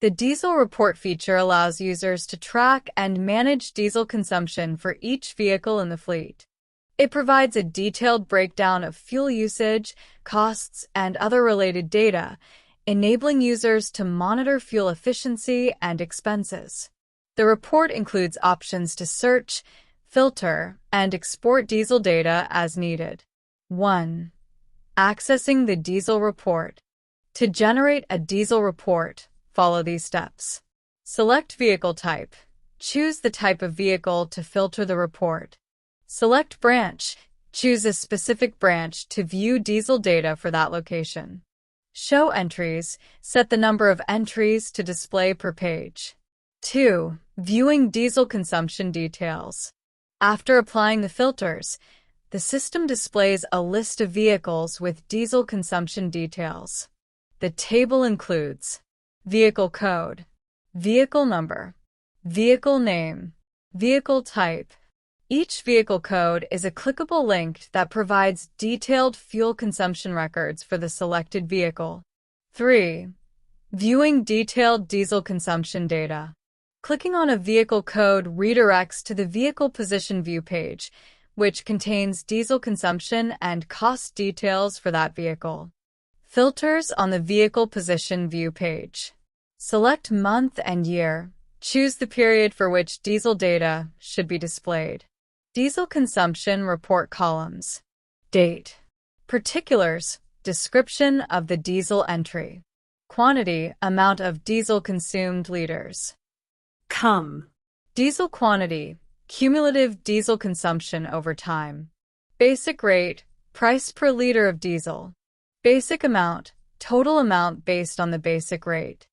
The diesel report feature allows users to track and manage diesel consumption for each vehicle in the fleet. It provides a detailed breakdown of fuel usage, costs, and other related data, enabling users to monitor fuel efficiency and expenses. The report includes options to search, filter, and export diesel data as needed. 1. Accessing the diesel report. To generate a diesel report, follow these steps. Select vehicle type. Choose the type of vehicle to filter the report. Select branch. Choose a specific branch to view diesel data for that location. Show entries. Set the number of entries to display per page. 2. Viewing diesel consumption details. After applying the filters, the system displays a list of vehicles with diesel consumption details. The table includes vehicle code, vehicle number, vehicle name, vehicle type. Each vehicle code is a clickable link that provides detailed fuel consumption records for the selected vehicle. 3. Viewing detailed diesel consumption data. Clicking on a vehicle code redirects to the Vehicle Position View page, which contains diesel consumption and cost details for that vehicle. Filters on the Vehicle Position View page. Select month and year. Choose the period for which diesel data should be displayed. Diesel consumption report columns. Date. Particulars. Description of the diesel entry. Quantity. Amount of diesel consumed liters. Diesel quantity. Cumulative diesel consumption over time. Basic rate. Price per liter of diesel. Basic amount. Total amount based on the basic rate.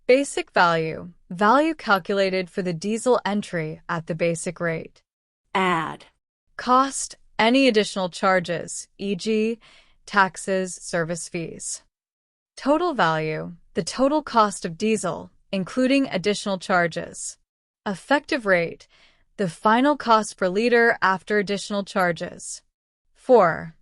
Basic value. Value calculated for the diesel entry at the basic rate. Add. Cost. Any additional charges, e.g., taxes, service fees. Total value. The total cost of diesel, including additional charges. Effective rate. The final cost per liter after additional charges. 4.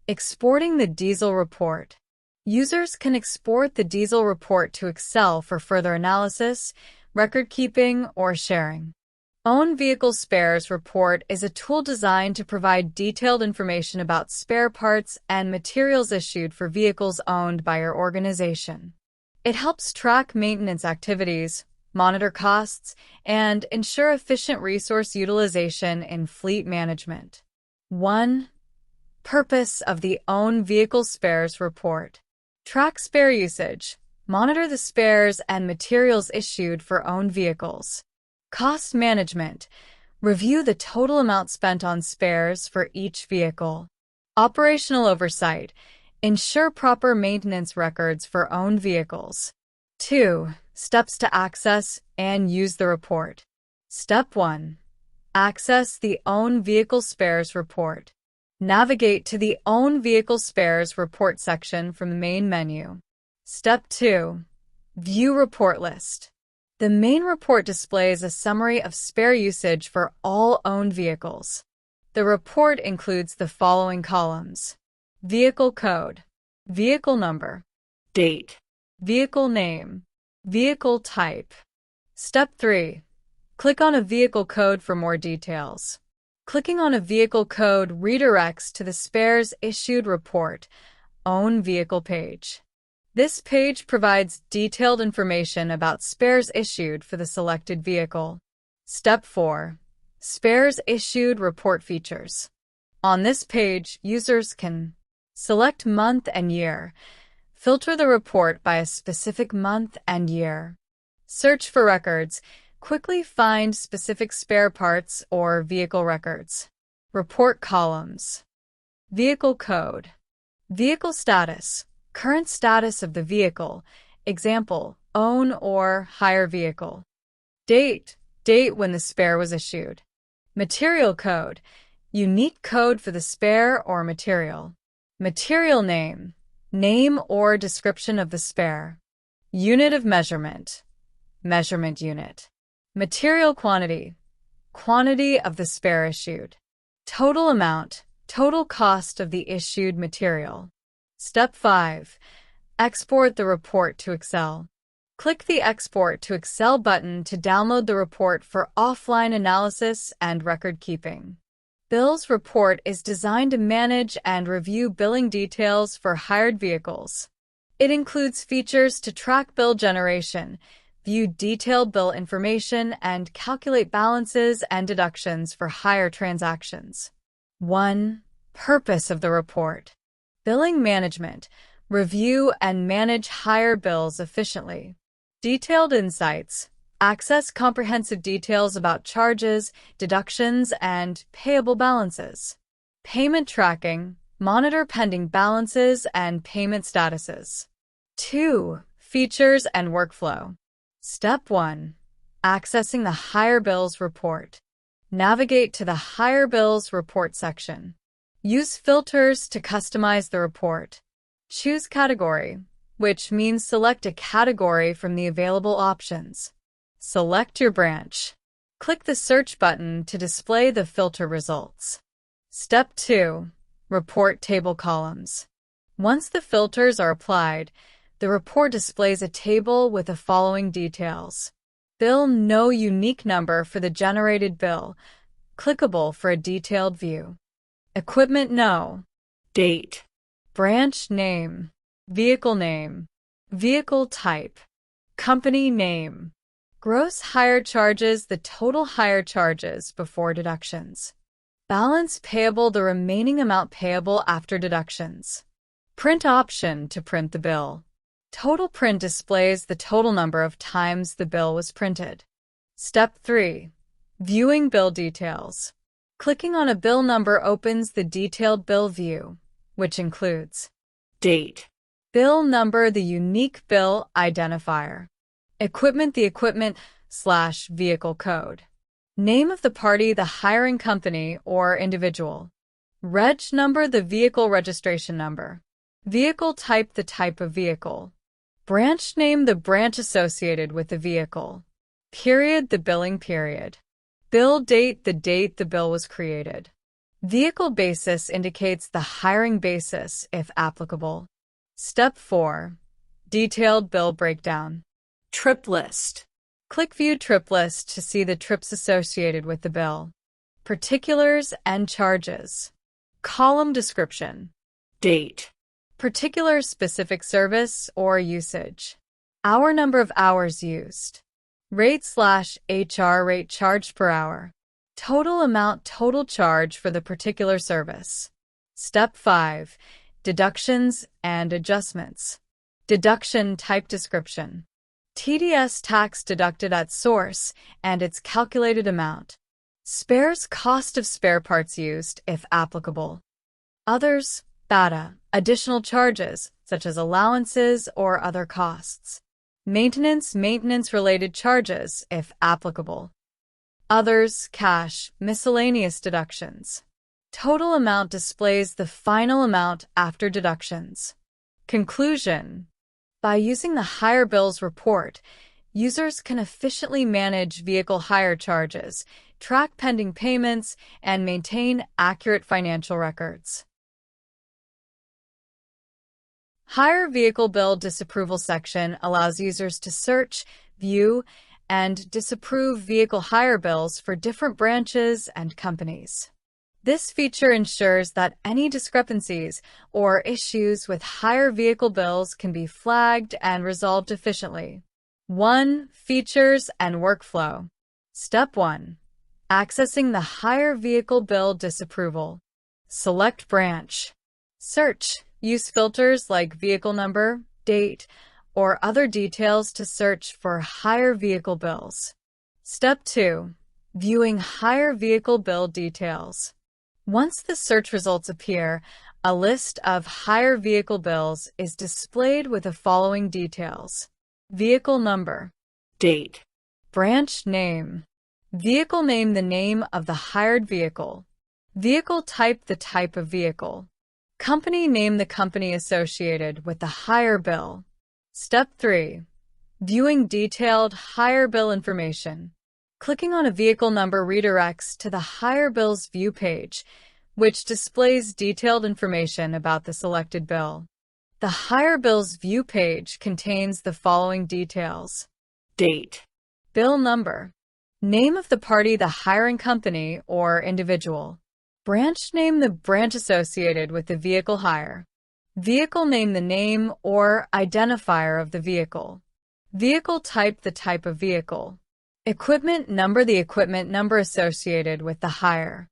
Exporting the diesel report. Users can export the diesel report to Excel for further analysis, record keeping, or sharing. Own Vehicle Spares Report is a tool designed to provide detailed information about spare parts and materials issued for vehicles owned by your organization. It helps track maintenance activities, monitor costs, and ensure efficient resource utilization in fleet management. 1. Purpose of the Own Vehicle Spares Report. Track spare usage. Monitor the spares and materials issued for owned vehicles. Cost management. Review the total amount spent on spares for each vehicle. Operational oversight. Ensure proper maintenance records for owned vehicles. 2. Steps to access and use the report. Step 1. Access the Own Vehicle Spares Report. Navigate to the Own Vehicle Spares Report section from the main menu. Step 2. View Report List. The main report displays a summary of spare usage for all owned vehicles. The report includes the following columns: vehicle code, vehicle number, Date. vehicle name, vehicle type. Step 3. Click on a vehicle code for more details. Clicking on a vehicle code redirects to the Spares Issued Report, Own Vehicle page. This page provides detailed information about spares issued for the selected vehicle. Step 4. Spares Issued Report Features. On this page, users can select month and year, filter the report by a specific month and year, search for records, quickly find specific spare parts or vehicle records. Report columns. Vehicle code. Vehicle status. Current status of the vehicle. Example, own or hire vehicle. Date. Date when the spare was issued. Material code. Unique code for the spare or material. Material name. Name or description of the spare. Unit of measurement. Measurement unit. Material quantity. Quantity of the spare issued. Total amount. Total cost of the issued material. Step 5. Export the report to Excel. Click the Export to Excel button to download the report for offline analysis and record keeping. Bills report is designed to manage and review billing details for hired vehicles. It includes features to track bill generation, view detailed bill information, and calculate balances and deductions for hire transactions. 1. Purpose of the report. Billing management. Review and manage hire bills efficiently. Detailed insights. Access comprehensive details about charges, deductions, and payable balances. Payment tracking. Monitor pending balances and payment statuses. 2. Features and workflow. Step 1. Accessing the Hire Bills report. Navigate to the Hire Bills report section. Use filters to customize the report. Choose category, which means select a category from the available options. Select your branch. Click the search button to display the filter results. Step 2. Report table columns. Once the filters are applied, the report displays a table with the following details. Bill no unique number for the generated bill. Clickable for a detailed view. Equipment no. Date. Branch name. Vehicle name. Vehicle type. Company name. Gross hire charges, the total hire charges before deductions. Balance payable, the remaining amount payable after deductions. Print option to print the bill. Total print displays the total number of times the bill was printed. Step 3. Viewing bill details. Clicking on a bill number opens the detailed bill view, which includes Date. Bill number, the unique bill identifier. Equipment, the equipment/vehicle code. Name of the party, the hiring company or individual. Reg number, the vehicle registration number. Vehicle type, the type of vehicle. Branch name, the branch associated with the vehicle. Period, the billing period. Bill date, the date the bill was created. Vehicle basis indicates the hiring basis, if applicable. Step 4. Detailed bill breakdown. Trip list. Click View Trip List to see the trips associated with the bill. Particulars and charges. Column description. Date. Particular specific service or usage. Hour, number of hours used. Rate/HR, rate charged per hour. Total amount, total charge for the particular service. Step 5. Deductions and adjustments. Deduction type description. TDS, tax deducted at source and its calculated amount. Spares, cost of spare parts used, if applicable. Others, BADA, additional charges, such as allowances or other costs. Maintenance, maintenance-related charges, if applicable. Others, cash, miscellaneous deductions. Total amount displays the final amount after deductions. Conclusion. By using the Hire Bills report, users can efficiently manage vehicle hire charges, track pending payments, and maintain accurate financial records. Hire Vehicle Bill Disapproval section allows users to search, view, and disapprove vehicle hire bills for different branches and companies. This feature ensures that any discrepancies or issues with hire vehicle bills can be flagged and resolved efficiently. 1. Features and workflow. Step 1. Accessing the Hire Vehicle Bill Disapproval. Select branch. Search. Use filters like vehicle number, date, or other details to search for hire vehicle bills. Step 2. Viewing hire vehicle bill details. Once the search results appear, a list of hire vehicle bills is displayed with the following details. Vehicle number. Date. Branch name. Vehicle name, the name of the hired vehicle. Vehicle type, the type of vehicle. Company name, the company associated with the hire bill. Step 3. Viewing detailed hire bill information. Clicking on a vehicle number redirects to the Hire Bills View page, which displays detailed information about the selected bill. The Hire Bills View page contains the following details: Date. bill number, name of the party, the hiring company or individual, branch name, the branch associated with the vehicle hire, vehicle name, the name or identifier of the vehicle, vehicle type, the type of vehicle, equipment number, the equipment number associated with the hire,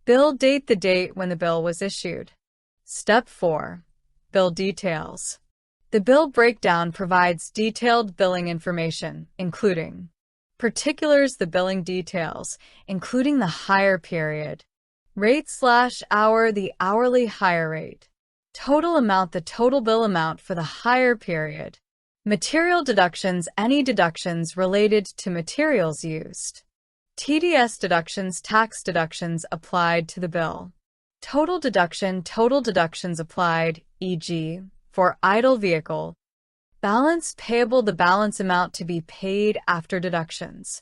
bill date, the date when the bill was issued. Step 4. Bill details. The bill breakdown provides detailed billing information, including particulars, the billing details, including the hire period, rate/hour, the hourly hire rate, total amount, the total bill amount for the hire period, material deductions, any deductions related to materials used, TDS deductions, tax deductions applied to the bill, total deduction, total deductions applied, e.g., for idle vehicle, balance payable, the balance amount to be paid after deductions.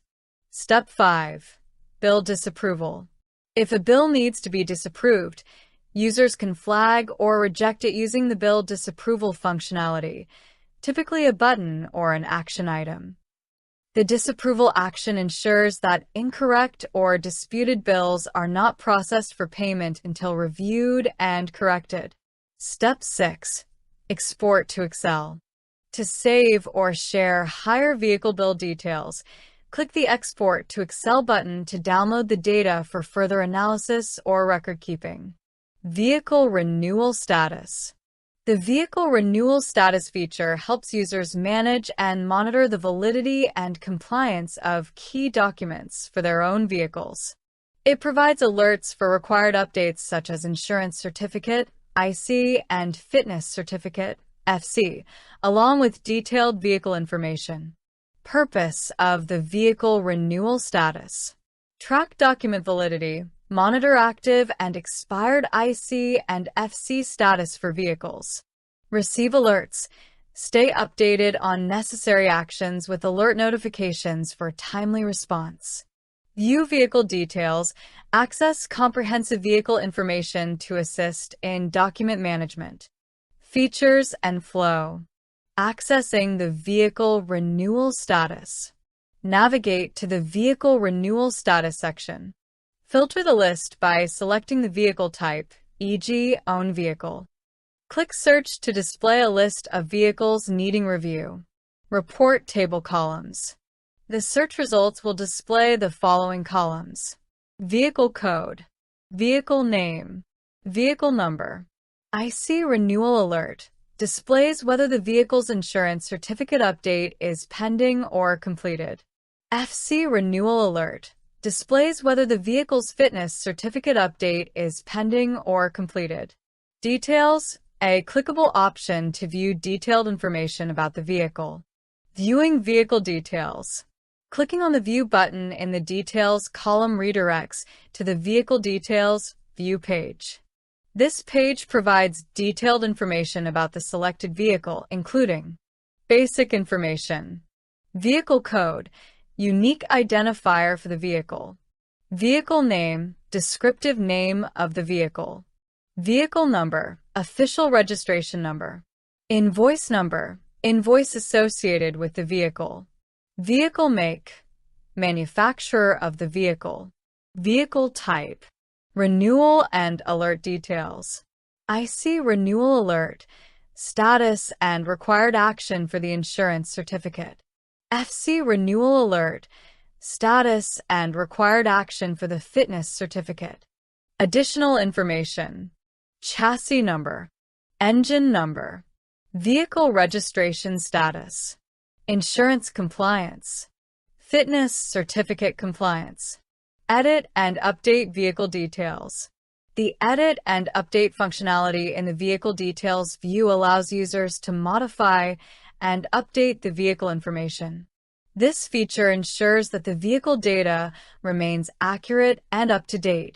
Step 5. Bill disapproval. If a bill needs to be disapproved, users can flag or reject it using the bill disapproval functionality, typically a button or an action item. The disapproval action ensures that incorrect or disputed bills are not processed for payment until reviewed and corrected. Step 6. Export to Excel. To save or share hire vehicle bill details, click the Export to Excel button to download the data for further analysis or record keeping. Vehicle renewal status. The Vehicle Renewal Status feature helps users manage and monitor the validity and compliance of key documents for their own vehicles. It provides alerts for required updates such as insurance certificate, IC, and fitness certificate, FC, along with detailed vehicle information. Purpose of the Vehicle Renewal Status: track document validity, monitor active and expired IC and FC status for vehicles, receive alerts, stay updated on necessary actions with alert notifications for timely response, view vehicle details, access comprehensive vehicle information to assist in document management, features and flow, accessing the Vehicle Renewal Status. Navigate to the Vehicle Renewal Status section. Filter the list by selecting the vehicle type, e.g., own vehicle. Click Search to display a list of vehicles needing review. Report table columns. The search results will display the following columns: vehicle code, vehicle name, vehicle number. IC renewal alert displays whether the vehicle's insurance certificate update is pending or completed. FC renewal alert displays whether the vehicle's fitness certificate update is pending or completed. Details, a clickable option to view detailed information about the vehicle. Viewing vehicle details. Clicking on the View button in the Details column redirects to the Vehicle Details View page. This page provides detailed information about the selected vehicle, including basic information, vehicle code, unique identifier for the vehicle, vehicle name, descriptive name of the vehicle, vehicle number, official registration number, invoice number, invoice associated with the vehicle, vehicle make, manufacturer of the vehicle, vehicle type, renewal and alert details. IC renewal alert, status and required action for the insurance certificate. FC renewal alert, status and required action for the fitness certificate. Additional information: chassis number, engine number, vehicle registration status, insurance compliance, fitness certificate compliance. Edit and update vehicle details. The Edit and Update functionality in the Vehicle Details view allows users to modify and update the vehicle information. This feature ensures that the vehicle data remains accurate and up to date,